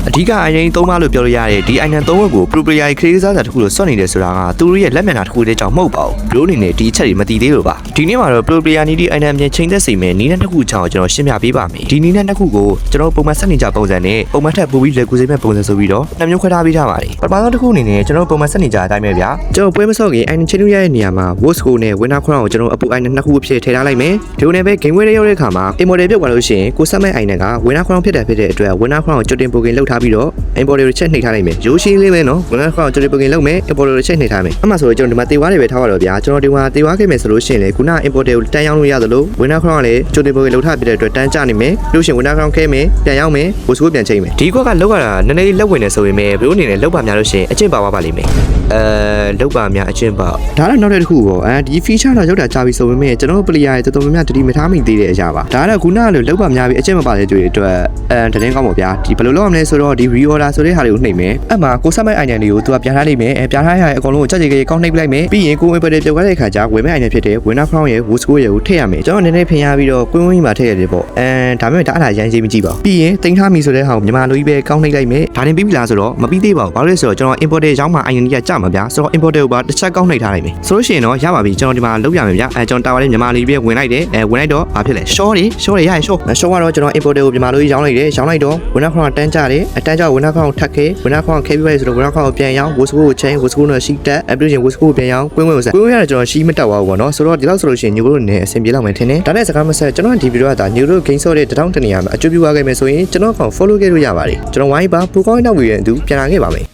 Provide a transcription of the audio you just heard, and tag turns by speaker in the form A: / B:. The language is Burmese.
A: အဓိကအိုင်နန်3ပါးလို့ပြောလို့ရတယ်ဒီအိုင်နန်3ဝက်ကို pro player ခရီးစားတာတစ်ခုလို့စွန့်နေတယ်ဆိုတာကသူတို့ရဲ့လက်မျက်နှာတစ်ခုတည်းကြောင့်မဟုတ်ပါဘူးဘရိုးအနေနဲ့ဒီအချက်တွေမသိသေးလို့ပါဒီနေ့မှာတော့ pro player နီးဒီအိုင်နန်ပြင်ချိန်သက်စီမယ်နီးနဲ့တစ်ခုချောင်းကျွန်တော်ရှင်းပြပေးပါမယ်ဒီနီးနဲ့တစ်ခုကိုကျွန်တော်ပုံမှန်စက်နေကြပုံစံနဲ့ပုံမှန်ထက်ပိုပြီးလွယ်ကူစေမဲ့ပုံစံဆိုပြီးတော့နှစ်မျိုးခွဲထားပေးထားပါတယ်ပထမဆုံးတစ်ခုအနေနဲ့ကျွန်တော်ပုံမှန်စက်နေကြအတိုင်းပဲဗျာကျွန်တော်ပွဲမစော့ခင်အိုင်နန်ချင်းလို့ရတဲ့နေရာမှာ voice score နဲ့ winner crown ကိုကျွန်တော်အပူအိုင်နန်နှစ်ခုအဖြစ်ထည့်ထားလိုက်မယ်ဒီလိုနဲ့ပဲ game ဝဲရောက်တဲ့အခါမှာ immortal ပြုတ်သွားလို့ရှိရင်ကိုစက်မဲ့အိုင်နန်က winner crown ဖြစ်တဲ့အတွက် winner crown ကိုကြိုတင်ပိုကင်လောက်ထားပြီးတော့ immortal ကိုချက်နှိပ်ထားလိုက်မယ်ရိုးရှင်းလေးပဲနော် winner crown ကိုကြိုတင်ပိုကင်လောက်မယ် immortal ကိုချက်နှိပ်ထားမယ်အမှဆိုတော့ကျွန်တော်ဒီမှာတေဝါတွေပဲထားရတော့ဗျာကျွန်တော်ဒီမှာတေဝါခဲ့မယ်ဆိုလို့ရှိရင်လေခုန immortal ကိုတန်းရောင်းလို့ရသလို winner crown ကလည်းကြိုတင်ပိုကင်လောက်ထားပြတဲ့အတွက်တန်းကျနေမယ်လို့ရှိရင် winner crown ခဲမယ်ပြန်ရောက်မယ် voice score ပြန်ချိန်မယ်ဒီကွက်ကလောက်ရတာနည်းနည်းလက်ဝင်နေဆိုပေမဲ့ဘရိုးအနေနဲ့လောက်ပါများလို့ရှိရင်အကျင့်ပါပါလိမ့်မယ်လောက်ပါများအကျင့်ပါဒါတော့နောက်တစ်ခုပေါ့ဒီ feature တော့ရောက်တာကြာပြီဆိုပေမဲ့ကျွန်တော် player ရဲ့တော်တော်များများတတိမထားမိသေးတဲ့အရာပါဒါကတော့ခုနကလိုလောက်ပါများပြီအကျင့်မပါတဲ့တွေအတွက်တင်းကောင်းပါဗျာဒီဘယ်လိုလုပ်ရမလဲဆိုတော့ဒီ reorder ဆိုတဲ့ဟာတွေကိုနှိပ်မယ်အဲ့မှာကိုစမဲ့ item တွေကိုသူကပြန်ထားလိုက်မယ်ပြန်ထားရတဲ့အကုန်လုံးကိုကြက်ကြက်ကောင်းနှိပ်ပလိုက်မယ်ပြီးရင်ကို input တွေပြုတ်သွားတဲ့အခါကျဝယ်မဲ့ item ဖြစ်တဲ့ winner crown ရဲ့ wood score ရဲ့ကိုထည့်ရမယ်ကျွန်တော်နည်းနည်းဖင်ရပြီးတော့ကွင်းဝင်းမှာထည့်ရတယ်ပေါ့ဒါပေမဲ့ဒါအလားရမ်းကြီးမကြည့်ပါဘူးပြီးရင်တင်ထားပြီဆိုတဲ့ဟာကိုမြန်မာလူကြီးပဲကောင်းနှိပ်လိုက်မယ်ဒါတင်ပြီးပြီလားဆိုတော့မပြီးသေးပါဘူးဘာလို့လဲဆိုတော့ကျွန်တော် import တွေရောက်မှ item တွေကကြမှာဗျာဆိုတော့ import တွေကိုပါတစ်ချက်ကောင်းနှိပ်ထားလိုက်မယ်ဆိုလို့ရှိရင်တော့ရပါပြီကျွန်တော်ဒီမှာလုပ်ရမယ်ဗျာကျွန်တော်တာဝါလေးမြန်မာလူကြီးပဲဝင်လိုက်တယ်ဝင်လိုက်တော့ဘာဖြစ်လဲ short တွေရရင် short ကတော့ကျွန်တော် import တွေကိုမြန်မာလူကြီးရောင်းလိုက်တယ်ရောင်းလိုက်တော့ winner crown တန်းကြတယ်အတန်းကြ winner crown ထပ်ခဲ winner crown ခဲပြီးပါဆိုတော့ winner crown ကိုပြန်ရောင်း wood score ကိုချိန် wood score နဲ့ရှိတက်အပြီးရင် wood score ကိုပြန်ရောင်းကွင်းဝင်ဆက်ကွင်းဝင်ရတော့ကျွန်တော်ရှိမတက်သွားဘူးပေါ့နော်ဆိုတော့ဒီလောက်ဆိုလို့ရှိရင်ညိုတို့နဲ့အဆင်ပြေလောက်မယ်ထင်တယ်ဒါနဲ့စကားမဆက်ကျွန်တော်ဒီဗီဒီယိုကဒါညိုတို့ game ဆော့တဲ့တောင်းတနေရမှာအကျိုးပြုသွားခဲ့မယ်ဆိုရင်ကျွန်တော်ကောင် follow ခဲ့လို့ရပါတယ်ကျွန်တော်ဝိုင်းပါ pro coin နောက်ပြီးရင်သူပြန်လာခဲ့ပါမယ်